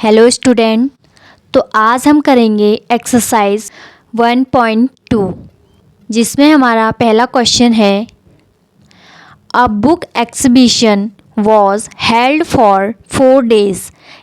Hello student. तो आज हम करेंगे एक्सरसाइज 1.2 जिसमें हमारा पहला क्वेश्चन है a book exhibition was held for 4 days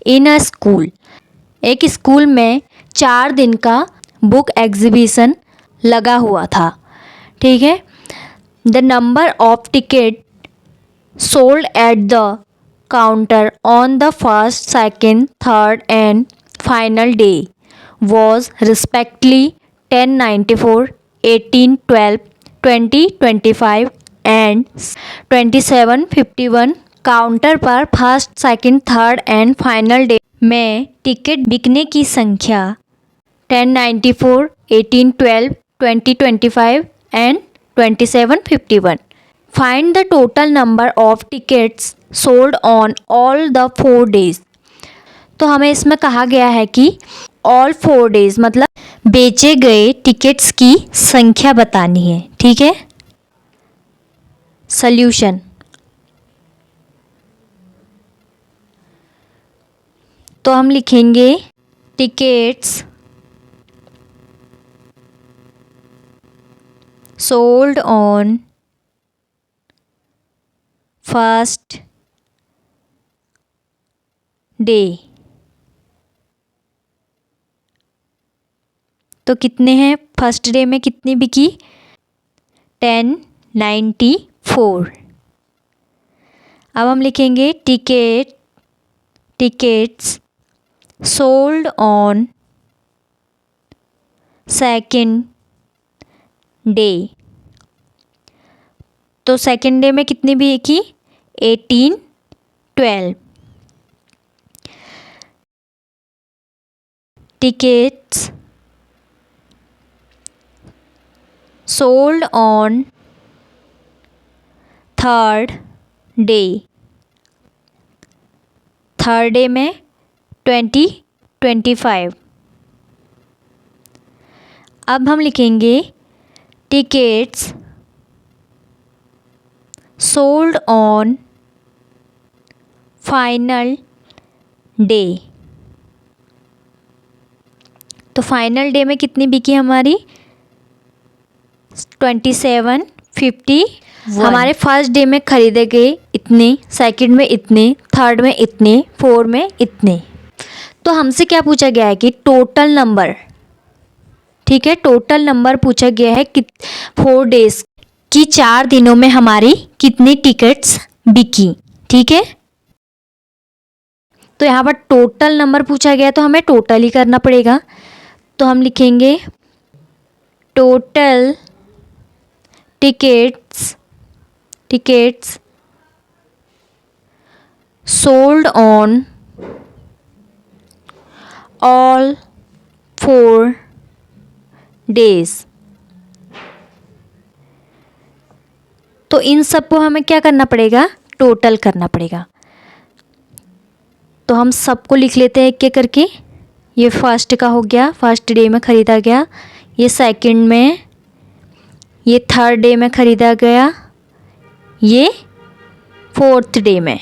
in a school. एक स्कूल में 4 दिन का बुक एग्जीबिशन लगा हुआ था। ठीक है। The number of ticket sold at the counter on the first, second, third and final day was respectively 1094, 1812, 2025 and 2751। Counter पर first, second, third and final day में टिकट बिकने की संख्या 1094, 1812, 2025 and 2751। Find the total number of tickets sold on all the 4 days। तो हमें इसमें कहा गया है कि all 4 days मतलब बेचे गए टिकट्स की संख्या बतानी है। ठीक है। सॉल्यूशन। तो हम लिखेंगे tickets sold on first day. तो कितने हैं फर्स्ट डे में, कितनी बिकी? 1094। अब हम लिखेंगे tickets sold on second day. तो सेकंड डे में कितनी बिकी? 1812। Tickets sold on third day. Third day में 2025। अब हम लिखेंगे tickets sold on final day. तो फाइनल डे में कितनी बिकी हमारी? 2750। हमारे फर्स्ट डे में खरीदे गए इतने, सेकंड में इतने, थर्ड में इतने, फोर्थ में इतने। तो हमसे क्या पूछा गया है कि टोटल नंबर। ठीक है। टोटल नंबर पूछा गया है कि 4 days कि 4 दिनों में हमारी कितनी टिकट्स बिकी। ठीक है। तो यहाँ पर टोटल नंबर पूछा गया है तो हमें टोटल ही करना पड़ेगा। तो हम लिखेंगे total tickets sold on all 4 days। तो इन सबको हमें क्या करना पड़ेगा? टोटल करना पड़ेगा। तो हम सबको लिख लेते हैं एक एक करके। ये फर्स्ट का हो गया, फर्स्ट डे में ख़रीदा गया। ये सेकंड में, ये थर्ड डे में ख़रीदा गया, ये फोर्थ डे में।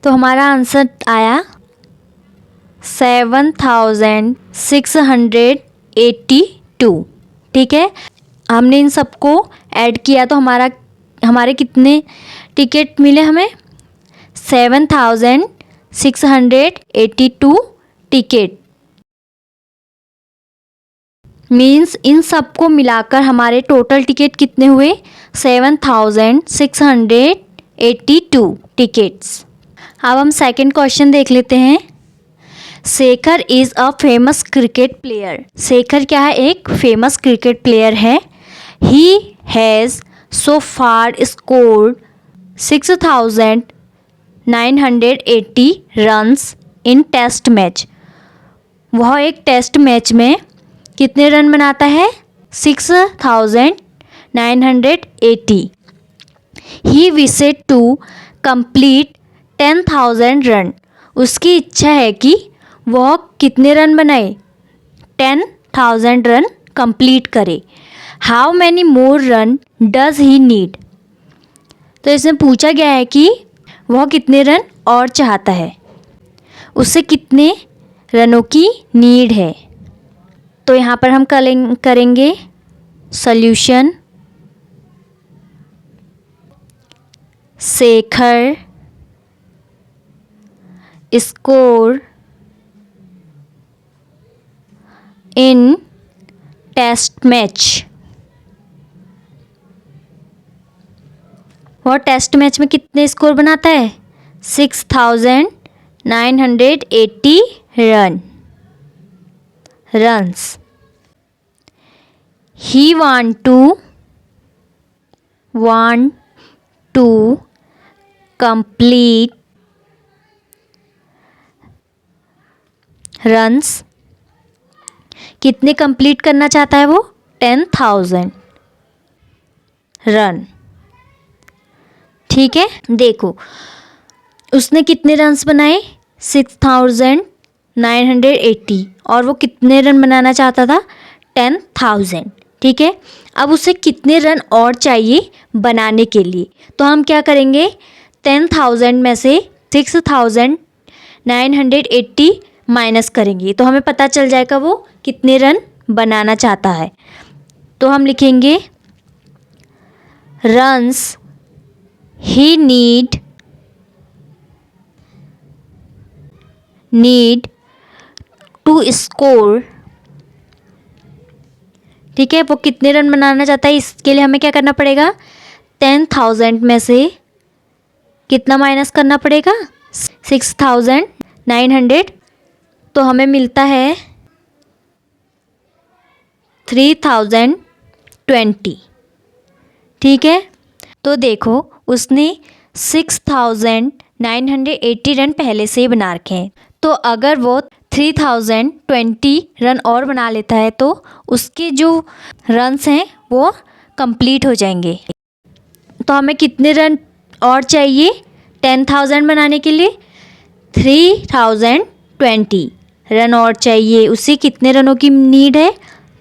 तो हमारा आंसर आया 7682। ठीक है। हमने इन सबको ऐड किया तो हमारे कितने टिकट मिले हमें? 7682 टिकट। मीन्स इन सबको मिलाकर हमारे टोटल टिकट कितने हुए? 7682 टिकट्स। अब हम सेकंड क्वेश्चन देख लेते हैं। Shekhar is a famous cricket player. Shekhar क्या है? एक फेमस क्रिकेट प्लेयर है। He has so far scored 6980 runs in test match. वह एक टेस्ट मैच में कितने रन बनाता है? 6980। ही विशेड टू कंप्लीट 10,000 रन। उसकी इच्छा है कि वह कितने रन बनाए? 10,000 रन कंप्लीट करे। How many more run does he need. तो इसमें पूछा गया है कि वह कितने रन और चाहता है। उसे कितने रनों की नीड है। तो यहाँ पर हम करेंगे solution. Shekhar score in test match. वह टेस्ट मैच में कितने स्कोर बनाता है? 6980 runs. He want to complete runs. कितने कंप्लीट करना चाहता है वो? 10,000 रन। ठीक है, देखो उसने कितने रन्स बनाए? 6980। और वो कितने रन बनाना चाहता था? 10,000। ठीक है, अब उसे कितने रन और चाहिए बनाने के लिए? तो हम क्या करेंगे, 10,000 में से 6980 माइनस करेंगे तो हमें पता चल जाएगा वो कितने रन बनाना चाहता है। तो हम लिखेंगे runs he need to score. ठीक है, वो कितने रन बनाना चाहता है, इसके लिए हमें क्या करना पड़ेगा? 10,000 में से कितना माइनस करना पड़ेगा? 6900। तो हमें मिलता है 3020। ठीक है, तो देखो उसने 6980 रन पहले से ही बना रखे हैं। तो अगर वो 3020 रन और बना लेता है तो उसके जो रन्स हैं वो कंप्लीट हो जाएंगे। तो हमें कितने रन और चाहिए 10,000 बनाने के लिए? 3020 रन और चाहिए। उसे कितने रनों की नीड है?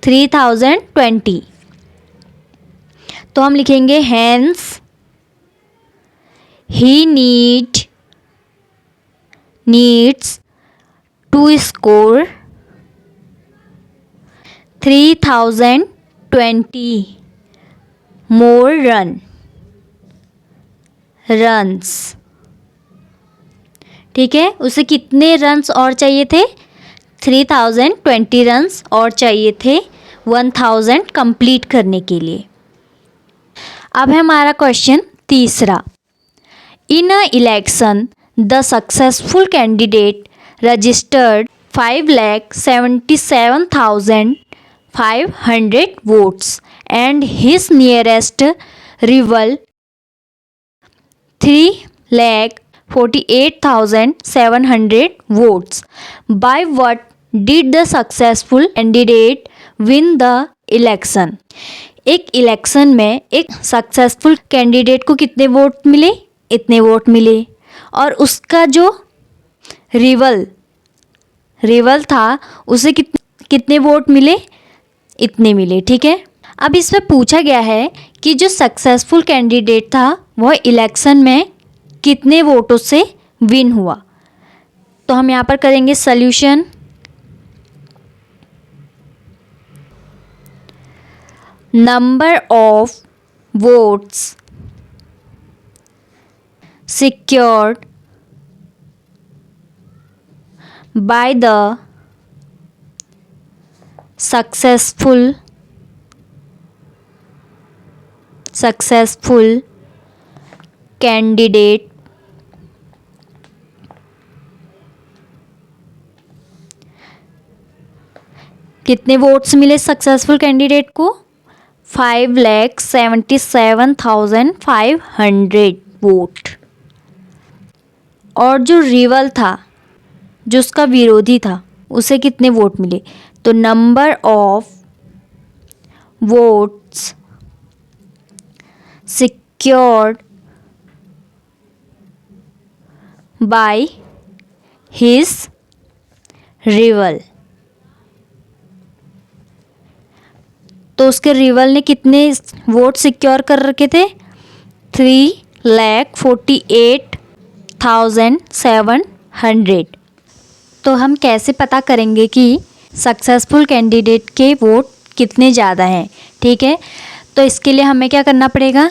3020। तो हम लिखेंगे hence he needs to score 3020 more runs. ठीक है, उसे कितने रन्स और चाहिए थे? 3020 रन्स और चाहिए थे 1000 कंप्लीट करने के लिए। अब है हमारा क्वेश्चन तीसरा। In a election the successful candidate registered 5,77,500 votes and his nearest rival 3,48,700 votes. By what did the successful candidate win the election? एक इलेक्शन में एक सक्सेसफुल कैंडिडेट को कितने वोट मिले? इतने वोट मिले। और उसका जो रिवल था उसे कितने वोट मिले? इतने मिले। ठीक है, अब इसमें पूछा गया है कि जो सक्सेसफुल कैंडिडेट था वह इलेक्शन में कितने वोटों से विन हुआ। तो हम यहाँ पर करेंगे solution. Number of votes secured by the successful candidate कितने वोट्स मिले सक्सेसफुल कैंडिडेट को? 5,77,500 वोट। और जो रिवल था, जो उसका विरोधी था, उसे कितने वोट मिले? तो number of votes secured by his reveal. तो उसके रिवल ने कितने वोट सिक्योर कर रखे थे? 3,48,700। तो हम कैसे पता करेंगे कि सक्सेसफुल कैंडिडेट के वोट कितने ज़्यादा हैं, ठीक है। तो इसके लिए हमें क्या करना पड़ेगा,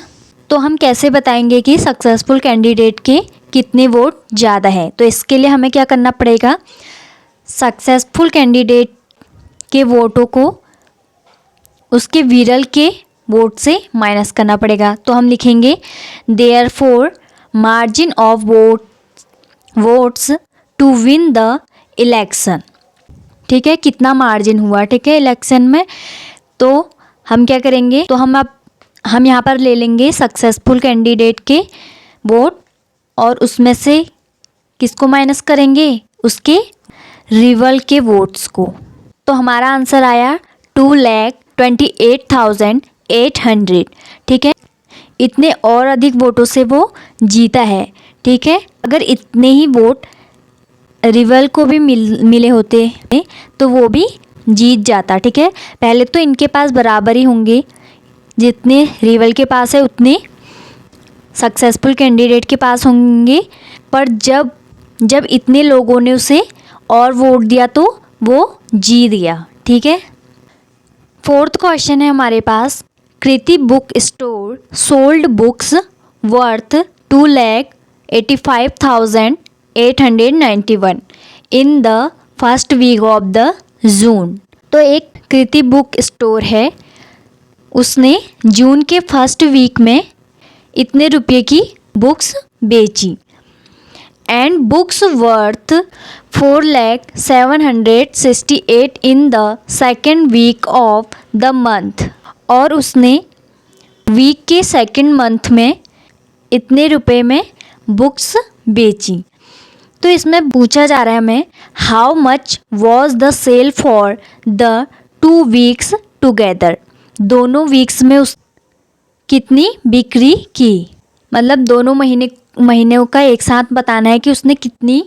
तो हम कैसे बताएंगे कि सक्सेसफुल कैंडिडेट के कितने वोट ज़्यादा हैं। तो इसके लिए हमें क्या करना पड़ेगा, सक्सेसफुल कैंडिडेट के वोटों को उसके विरल के वोट से माइनस करना पड़ेगा। तो हम लिखेंगे therefore margin of votes to win the election, ठीक है, कितना मार्जिन हुआ, ठीक है, इलेक्शन में। तो हम क्या करेंगे, तो हम यहाँ पर ले लेंगे सक्सेसफुल कैंडिडेट के वोट और उसमें से किसको माइनस करेंगे, उसके रिवल के वोट्स को। तो हमारा आंसर आया 2,28,800, ठीक है। इतने और अधिक वोटों से वो जीता है, ठीक है। अगर इतने ही वोट रिवल को भी मिले होते तो वो भी जीत जाता, ठीक है। पहले तो इनके पास बराबर ही होंगे, जितने रिवल के पास है उतने सक्सेसफुल कैंडिडेट के पास होंगे, पर जब इतने लोगों ने उसे और वोट दिया तो वो जीत गया, ठीक है। फोर्थ क्वेश्चन है हमारे पास, Kriti book store sold books worth 2,85,891 in the first week of the June. तो एक कृति बुक स्टोर है, उसने जून के फर्स्ट वीक में इतने रुपये की बुक्स बेची। And books worth 4,768 in the second week of the month, और उसने वीक के सेकेंड मंथ में इतने रुपए में बुक्स बेची। तो इसमें पूछा जा रहा है हमें, how much was the sale for the 2 weeks together, दोनों वीक्स में उस कितनी बिक्री की, मतलब दोनों महीनों का एक साथ बताना है कि उसने कितनी,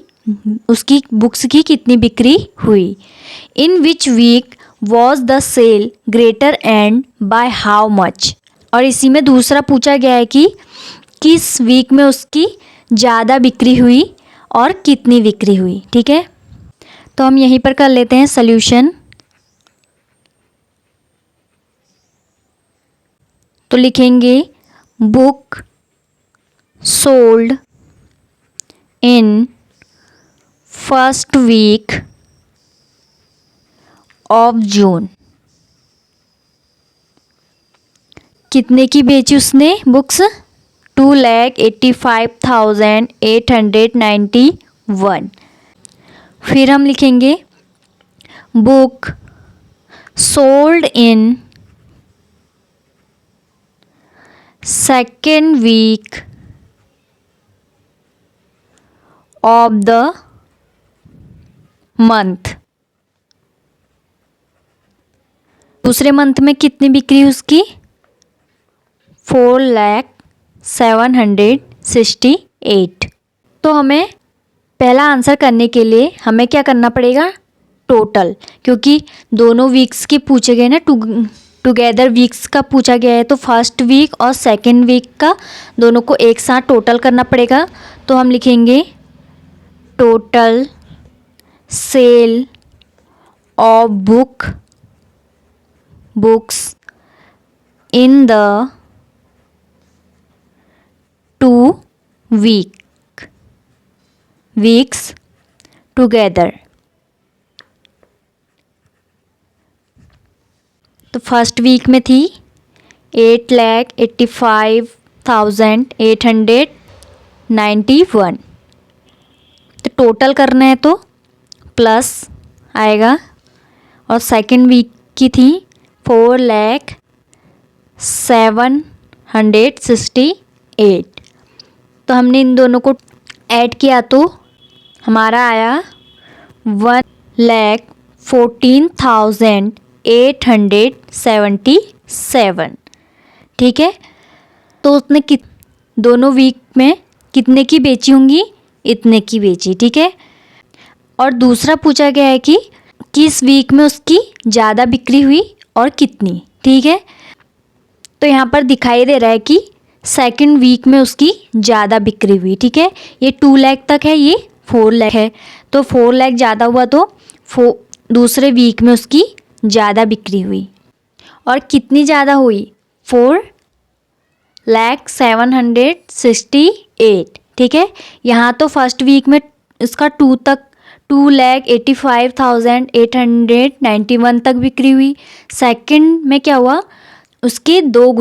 उसकी बुक्स की कितनी बिक्री हुई। In which week was the sale greater and by how much, और इसी में दूसरा पूछा गया है कि किस वीक में उसकी ज़्यादा बिक्री हुई और कितनी बिक्री हुई, ठीक है। तो हम यहीं पर कर लेते हैं सल्यूशन। तो लिखेंगे book sold in first week of June, कितने की बेची उसने बुक्स, 2,85,891। फिर हम लिखेंगे book sold in second week of the month, दूसरे मंथ में कितनी बिक्री उसकी, 4,768। तो हमें पहला आंसर करने के लिए हमें क्या करना पड़ेगा, टोटल, क्योंकि दोनों वीक्स के पूछे गए ना, टुगेदर वीक्स का पूछा गया है, तो फर्स्ट वीक और सेकेंड वीक का दोनों को एक साथ टोटल करना पड़ेगा। तो हम लिखेंगे total sale of books in the 2 weeks together. तो फर्स्ट वीक में थी 8,85,891, तो टोटल करना है तो प्लस आएगा, और सेकेंड वीक की थी 4,768। तो हमने इन दोनों को ऐड किया तो हमारा आया 1,14,877, ठीक है। तो उसने दोनों वीक में कितने की बेची होंगी, इतने की बेची, ठीक है। और दूसरा पूछा गया है कि किस वीक में उसकी ज़्यादा बिक्री हुई और कितनी, ठीक है। तो यहाँ पर दिखाई दे रहा है कि सेकंड वीक में उसकी ज़्यादा बिक्री हुई, ठीक है। ये 2 लाख तक है, ये 4 लाख है, तो 4 लाख ज़्यादा हुआ तो दूसरे वीक में उसकी ज़्यादा बिक्री हुई। और कितनी ज़्यादा हुई? 4,768। ठीक है, यहाँ तो फर्स्ट वीक में इसका 2,85,891 तक बिक्री हुई। सेकंड में क्या हुआ? उसके 2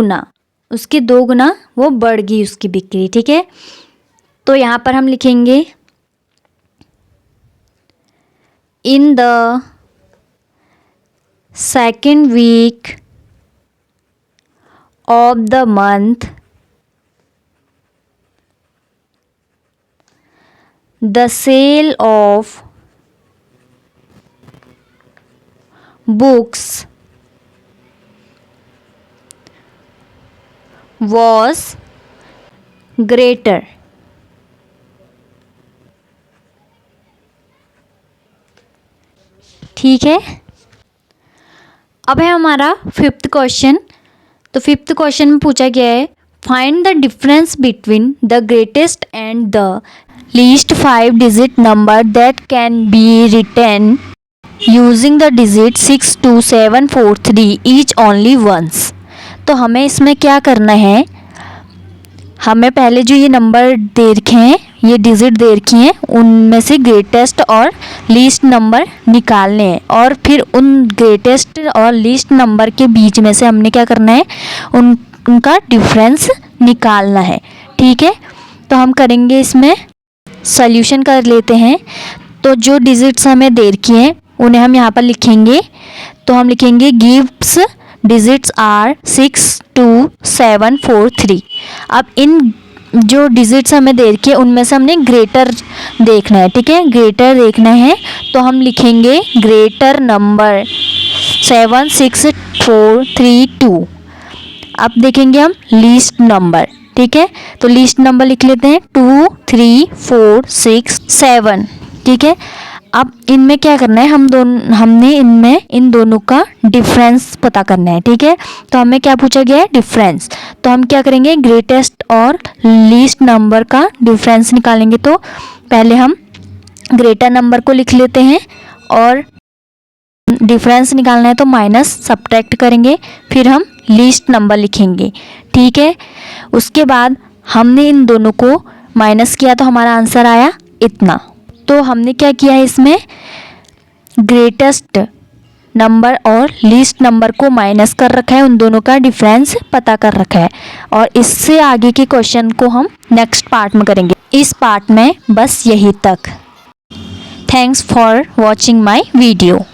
गुना वो बढ़ गई उसकी बिक्री। ठीक है, तो यहाँ पर हम लिखेंगे in the second week of the month the sale of books was greater। ठीक है, अब है हमारा 5th क्वेश्चन। तो 5th क्वेश्चन में पूछा गया है find the difference between the greatest and the least 5 digit number that can be written using the digit 6, 2, 7, 4, 3 each only once. तो हमें इसमें क्या करना है, हमें पहले जो ये नंबर दे रखे हैं, ये डिजिट दे रखी हैं, उनमें से ग्रेटेस्ट और लीस्ट नंबर निकालने हैं और फिर उन ग्रेटेस्ट और लीस्ट नंबर के बीच में से हमने क्या करना है, उनका डिफरेंस निकालना है। ठीक है, तो हम करेंगे, इसमें सॉल्यूशन कर लेते हैं। तो जो डिजिट्स हमें दे रखी हैं उन्हें हम यहाँ पर लिखेंगे। तो हम लिखेंगे गिव्स डिजिट्स आर 6, 2, 7, 4, 3। अब इन जो डिजिट्स हमें दे रखी है उनमें से हमने ग्रेटर देखना है। ठीक है, ग्रेटर देखना है तो हम लिखेंगे ग्रेटर नंबर 7, 6, 4, 3, 2। अब देखेंगे हम लीस्ट नंबर। ठीक है, तो लीस्ट नंबर लिख लेते हैं 2, 3, 4, 6, 7। ठीक है, अब इनमें क्या करना है, हमने इनमें इन दोनों का डिफरेंस पता करना है। ठीक है, तो हमें क्या पूछा गया है, डिफरेंस। तो हम क्या करेंगे, ग्रेटेस्ट और लीस्ट नंबर का डिफरेंस निकालेंगे। तो पहले हम ग्रेटर नंबर को लिख लेते हैं और डिफरेंस निकालना है तो माइनस सब्ट्रैक्ट करेंगे, फिर हम लीस्ट नंबर लिखेंगे। ठीक है, उसके बाद हमने इन दोनों को माइनस किया तो हमारा आंसर आया इतना। तो हमने क्या किया है, इसमें ग्रेटेस्ट नंबर और लीस्ट नंबर को माइनस कर रखा है, उन दोनों का डिफरेंस पता कर रखा है। और इससे आगे के क्वेश्चन को हम नेक्स्ट पार्ट में करेंगे। इस पार्ट में बस यही तक। Thanks for watching my video.